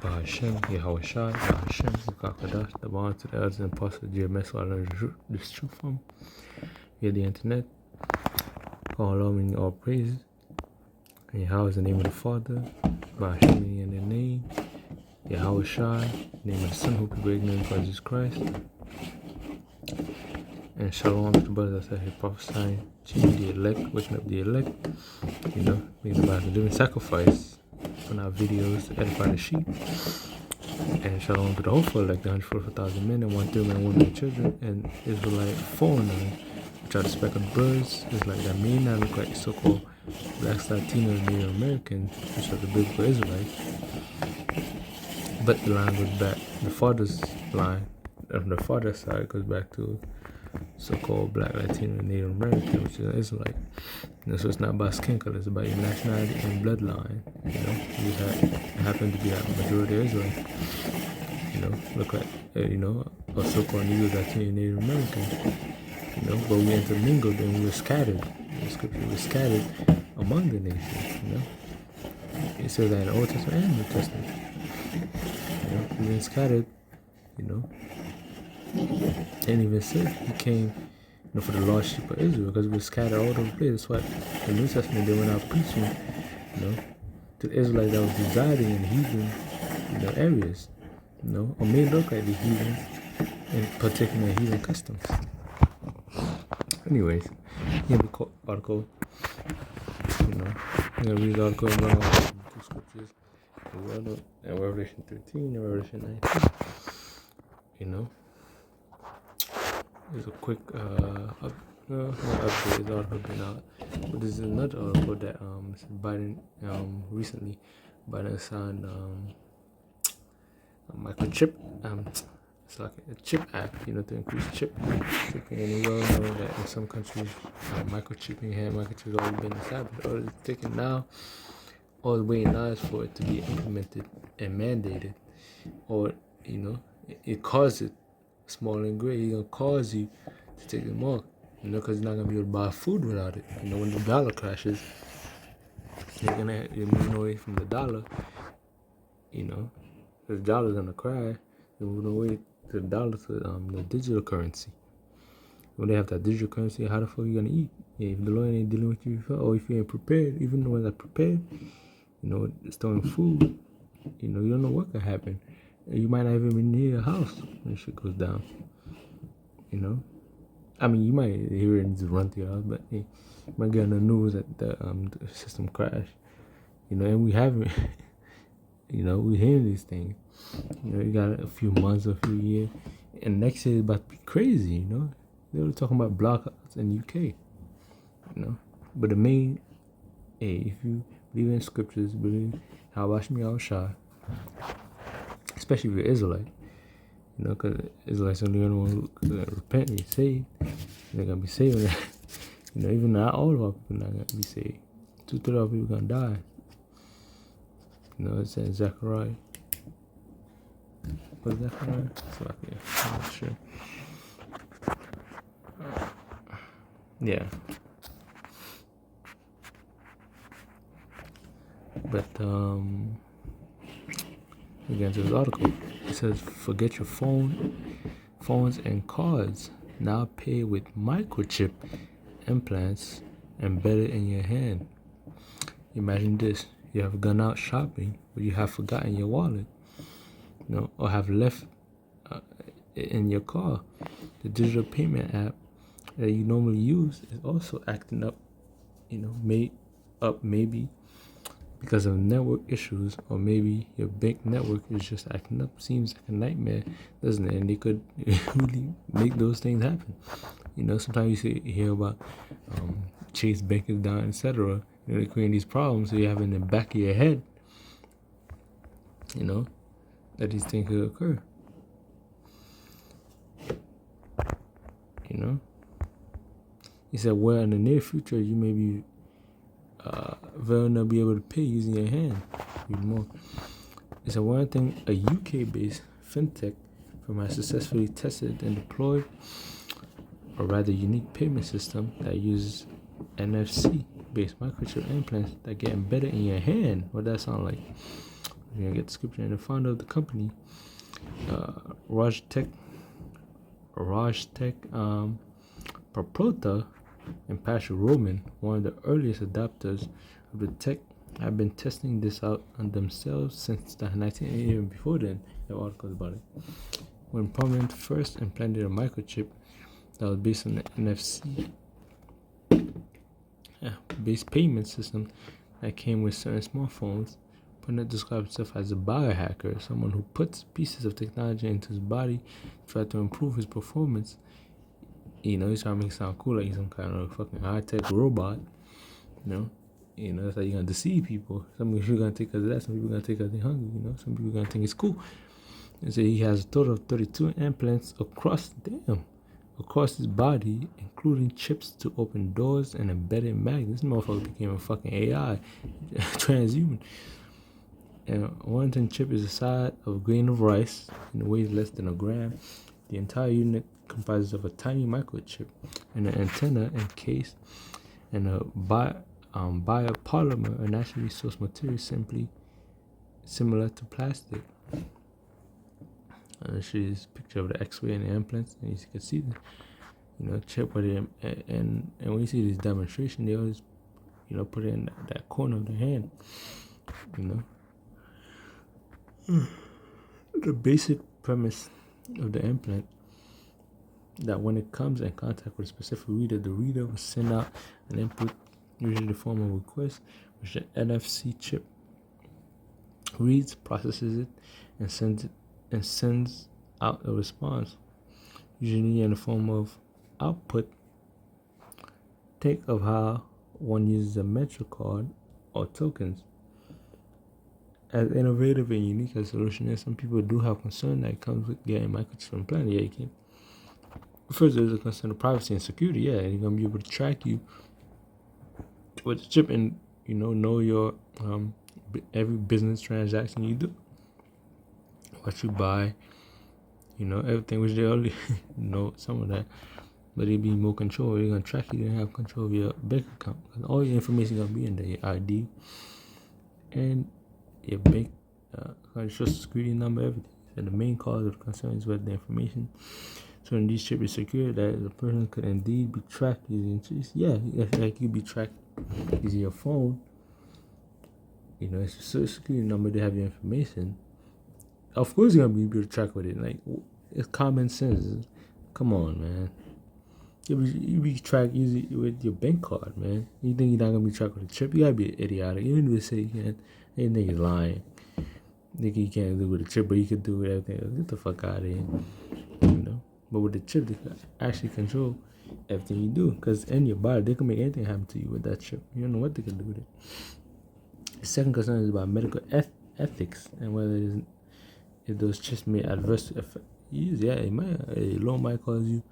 Bahashem, Yahushua, Bahashem, Ukakadash, the bond to the elders and apostles, GMS, who I learned this truth from via the internet. All love and all praise. And Yahweh is the name of the Father, Bahashem in the name, Yahushua, name of the Son, who could be ignorant of Jesus Christ. And shalom to the brothers that are here prophesying, teaching the elect, waking up the elect, making about the living sacrifice on our videos to edify the sheep. And shalom to the hopeful elect, the 144,000 men and 1/3 men, women, and children, and Israelite foreigners, which are the speckled birds. It's like that may not look like so-called blacks, Latinos, Native Americans, which are the biblical Israelites. But the line goes back, the father's line, from the father's side goes back to so-called black, Latino, and Native American, which is an Israelite. So it's not about skin color, it's about your nationality and bloodline. You happen to be that majority Israelite. Look like, or so-called Negro, Latino, and Native American. But we intermingled and we were scattered. The scripture was scattered among the nations. It says that in the Old Testament and New Testament. We've been scattered. And even said he came for the lost sheep of Israel, because we were scattered all over the place. That's why the New Testament, they went out preaching to the Israelites that was residing in heathen areas, or may look like the heathens and partaking in heathen customs. Anyways, in the article, I'm gonna read the article and run out two scriptures, and Revelation 13 and Revelation 19. There's a quick update. The article been out, but there's another article that Biden recently signed microchip. It's like a chip act, to increase chipping. And we all know that in some countries, microchipping, hand microchips has already been established. All it's taken now, all the way now is for it to be implemented and mandated, or it causes small and great. It's gonna cause you to take them off, because you're not gonna be able to buy food without it. When the dollar crashes, you're moving away from the dollar. The dollar's gonna crash. You're moving away to the dollar to the digital currency. When they have that digital currency, how the fuck you gonna eat? If the Lord ain't dealing with you, or if you ain't prepared, even the ones that prepared, storing food, you don't know what can happen. You might not even be near your house when shit goes down. I mean, you might hear it and just run to your house, but you might get on the news that the system crashed. And we haven't. We hearing these things. You got a few months, a few years, and next year is about to be crazy. They were talking about blackouts in UK. But the main, if you believe in scriptures, believe how Yahushua, especially if you're Israelite, because Israelites are the only one who can repent and be saved. They're gonna be saved. Even not all of our people not gonna be saved. 2/3 of our people gonna die. It says Zechariah. What's Zechariah? I'm not sure. Yeah. But again, to this article, it says, forget your phones and cards. Now pay with microchip implants embedded in your hand. Imagine this. You have gone out shopping, but you have forgotten your wallet, or have left in your car. The digital payment app that you normally use is also acting up, maybe because of network issues, or maybe your bank network is just acting up. Seems like a nightmare, doesn't it? And they could really make those things happen. Sometimes you hear about Chase Bank is down, etc. They're creating these problems, so you have in the back of your head, that these things could occur. He said, well, in the near future, you may be will not be able to pay using your hand. Read more. He said, one thing, a UK-based fintech firm has successfully tested and deployed a rather unique payment system that uses NFC-based microchip implants that get embedded in your hand. What that sound like? You're gonna get description. And the founder of the company, Rajtek Praprota and Patrick Roman, one of the earliest adopters of the tech, have been testing this out on themselves since the 1980s. Even before then, there are articles about it. When Prominent first implanted a microchip that was based on the NFC based payment system that came with certain smartphones, Punnett described himself as a biohacker, someone who puts pieces of technology into his body to try to improve his performance. He's trying to make it sound cool, like he's some kind of fucking high-tech robot. That's how you're gonna deceive people. Some people are gonna take us that, some people are gonna take us they're hungry, some people are gonna think it's cool. And so he has a total of 32 implants across his body, including chips to open doors and embedded magnets. This motherfucker became a fucking AI, transhuman. And one chip is the size of a grain of rice and weighs less than a gram. The entire unit comprises of a tiny microchip and an antenna and case and a biopolymer, a naturally sourced material similar to plastic. She's a picture of the X-ray and the implants, and you can see the chip with it. And when you see this demonstration, they always put it in that corner of the hand. The basic premise of the implant, that when it comes in contact with a specific reader, the reader will send out an input, usually in the form of a request, which the NFC chip reads, processes it, and sends out a response, usually in the form of output. Think of how one uses a MetroCard or tokens. As innovative and unique as a solution is, some people do have concern that it comes with getting microchips implanted. Yeah, you can. First, there's a concern of privacy and security. Yeah, you're gonna be able to track you with the chip and know your every business transaction you do, what you buy, everything. Which they already know some of that, but they be more control. They're gonna track you. They're gonna have control of your bank account. All your information gonna be in there, your ID and your bank, social security number, everything. And the main cause of concern is with the information. So in these chips is secure that the person could indeed be tracked using chips. Yeah, like you be tracked using your phone. It's a social security number. They have your information. Of course, you're gonna be able to track with it. Like, it's common sense. Come on, man. You be tracked using with your bank card, man. You think you're not gonna be tracked with a chip? You gotta be idiotic. Even if you say you can't, you think you're lying. Think you can't do it with a chip, but you could do it with everything. Get the fuck out of here. But with the chip, they can actually control everything you do. Because in your body, they can make anything happen to you with that chip. You don't know what they can do with it. The second concern is about medical ethics and whether if those chips may adversely affect you. Yeah, it might. A law might cause you.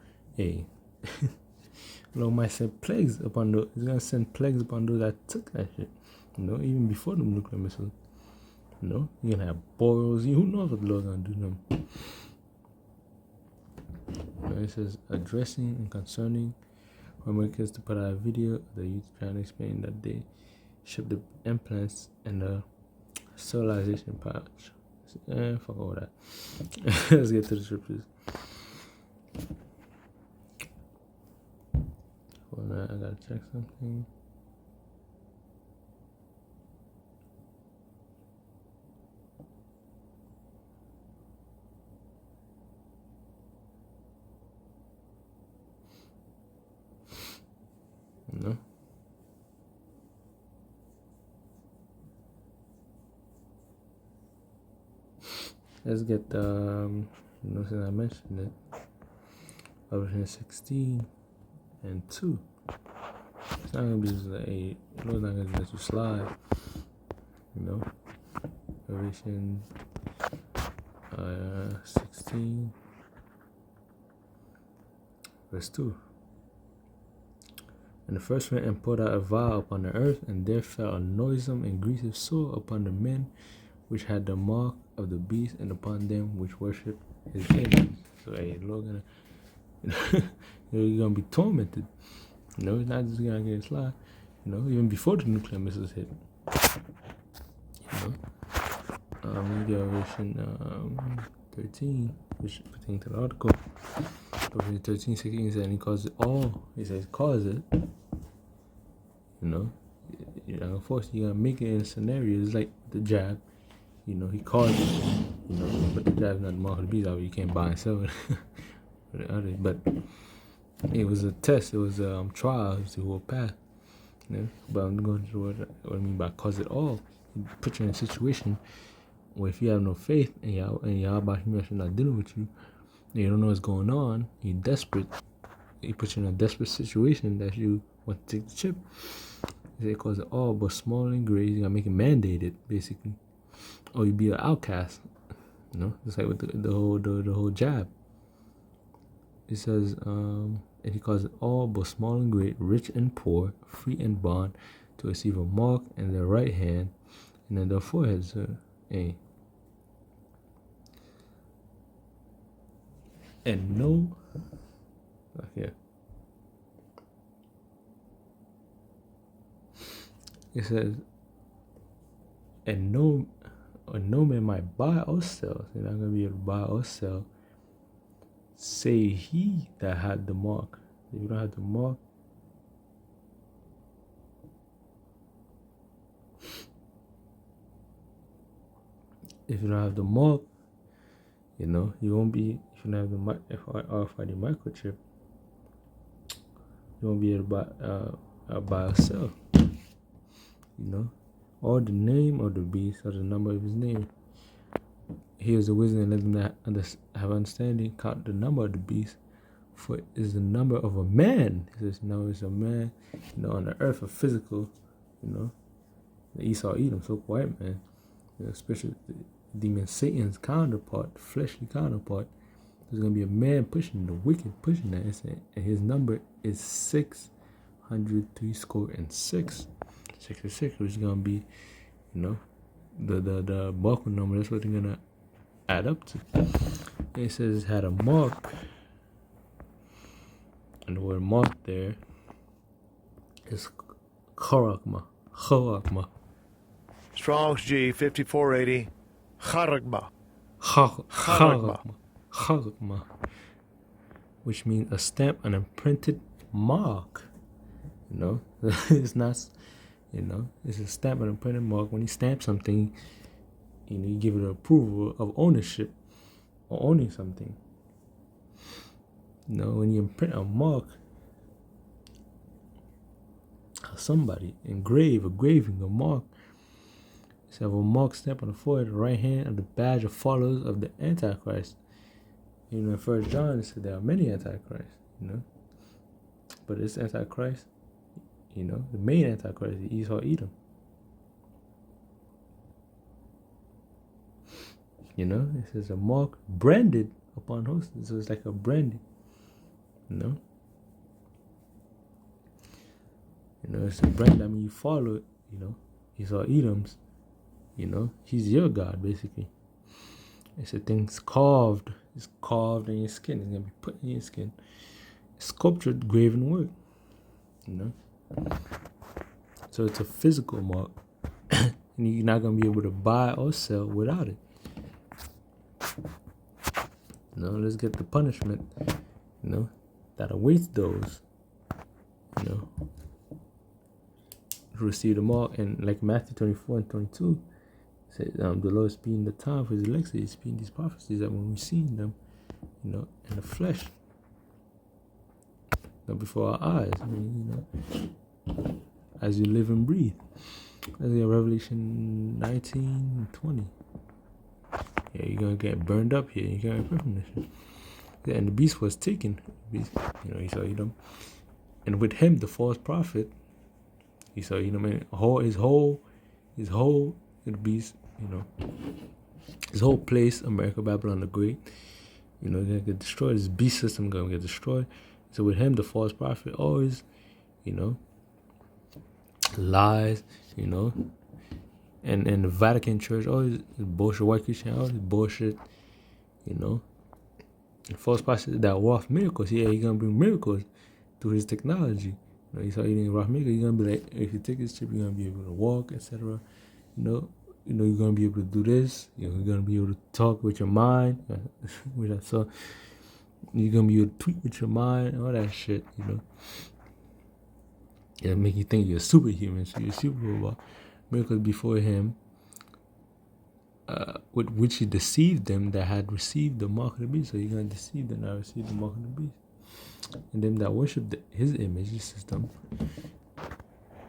Law might send plagues upon those. It's gonna send plagues upon those that took that shit. Even before the nuclear missile. You're gonna have boils. Who knows what the law's gonna do to them? It says addressing and concerning Americans to put out a video of the youth trying to explain that they ship the implants and the sterilization pouch. Fuck all that. Let's get to the scriptures. Hold on, I gotta check something. No. Let's get since I mentioned it, Revelation 16 and 2. It's not gonna be just like the Lord's not gonna let you slide. Revelation 16 verse 2. And the first went and poured out a vial upon the earth, and there fell a noisome and grievous sore upon the men which had the mark of the beast, and upon them which worship his image. So, the Lord gonna, you're gonna be tormented. It's not just gonna get a slide. Even before the nuclear missiles hit. Revelation 13, which pertain to the article. Revelation 13, 16, he said, and he calls it all. He says, cause it. You know, you're not gonna force it. You're gonna make it in scenarios like the jab. You know, he caused it. You know, but the jab's not the mark of the beast. You can't buy and sell it. But it was a test. It was a trial to who will pass. You know, but I'm going to what I mean by cause it all. He put you in a situation where if you have no faith and Yahweh is not dealing with you, and you don't know what's going on, you're desperate. He puts you in a desperate situation that you want to take the chip. They cause it all, but small and great. You gotta make it mandated, basically, or you be an outcast. You know, just like with the whole jab. It says, and he calls it all, but small and great, rich and poor, free and bond, to receive a mark in their right hand and in their foreheads. And no, yeah. It says, and no man might buy or sell. You're not gonna be able to buy or sell. Say he that had the mark. If you don't have the mark, you know, you won't be. If you don't have the RFID microchip, you won't be able to buy or sell. You know, or the name of the beast or the number of his name. Here's the wisdom, and let them that have understanding. Count the number of the beast, for it is the number of a man. He says, no, it's a man. You know, on the earth, a physical. You know, the Esau Edom, so white man. You know, especially the demon Satan's counterpart, fleshly counterpart. There's gonna be a man pushing the wicked, pushing that, and his number is 603 score and 6. 66, which is gonna be, you know, the buckle number. That's what they're gonna add up to. And it says it had a mark, and the word mark there is charagma. Strong's G 5480. Charagma. Charagma, which means a stamp, an imprinted mark. You know, it's not. You know, it's a stamp and a printed mark. When you stamp something, you know, you give it an approval of ownership or owning something. You know, when you imprint a mark, somebody engraving a mark. So have a mark stamp on the forehead, the right hand, and the badge of followers of the Antichrist. You know, in 1 John it said there are many Antichrists. You know, but this Antichrist. You know, the main Antichrist, the Esau Edom. You know, it says a mark branded upon hosts. So it's like a branding. You know? You know, it's a brand. I mean, you follow it, you know. Esau Edom's, you know, he's your God, basically. It's a thing's carved. It's carved in your skin. It's going to be put in your skin. Sculptured, graven work. You know? So it's a physical mark, and you're not gonna be able to buy or sell without it. You know, let's get the punishment, you know, that awaits those, you know, who receive the mark. And like Matthew 24 and 22 said, the Lord is speaking the time for his elect. He's speaking these prophecies that when we see them, you know, in the flesh, you know, before our eyes. I mean, you know, as you live and breathe. That's Revelation 19 and 20. Yeah, you're gonna get burned up here. You're gonna get premonition. Yeah, and the beast was taken. Beast, you know, he saw Edom, and with him the false prophet. He saw Edom, and his whole the beast. You know, his whole place, America, Babylon the Great. You know, gonna get destroyed. This beast system gonna get destroyed. So with him, the false prophet always, you know, lies, you know, and the Vatican Church, always bullshit, white Christian, always bullshit, you know. And false prophet that work miracles, yeah, he's gonna bring miracles through his technology. You know, he's eating rough miracles. He's gonna be like, if you take this chip, you're gonna be able to walk, etc. You know, You know, you're gonna be able to do this. You know, you're gonna be able to talk with your mind, which I saw. You're gonna be able to tweet with your mind, all that shit. You know, it'll make you think you're a superhuman, so you're a super robot. Miracles before him, with which he deceived them that had received the mark of the beast. So you're gonna deceive them that received the mark of the beast, and them that worship his image, his system.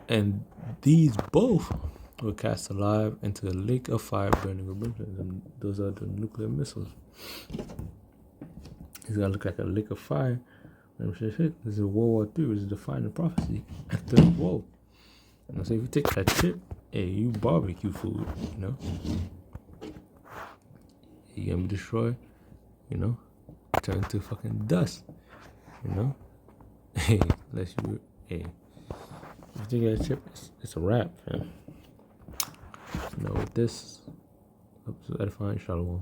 And these both were cast alive into the lake of fire burning with brimstone. And those are the nuclear missiles. It's gonna look like a lake of fire. This is World War III, which is the final prophecy after the war. You know, so if you take that chip, hey, you barbecue food, you know. You're gonna be destroyed, you know, turn to fucking dust, you know. Hey, unless you, hey, if you take that chip, it's a wrap, man. You know, with this, edifying Shalom.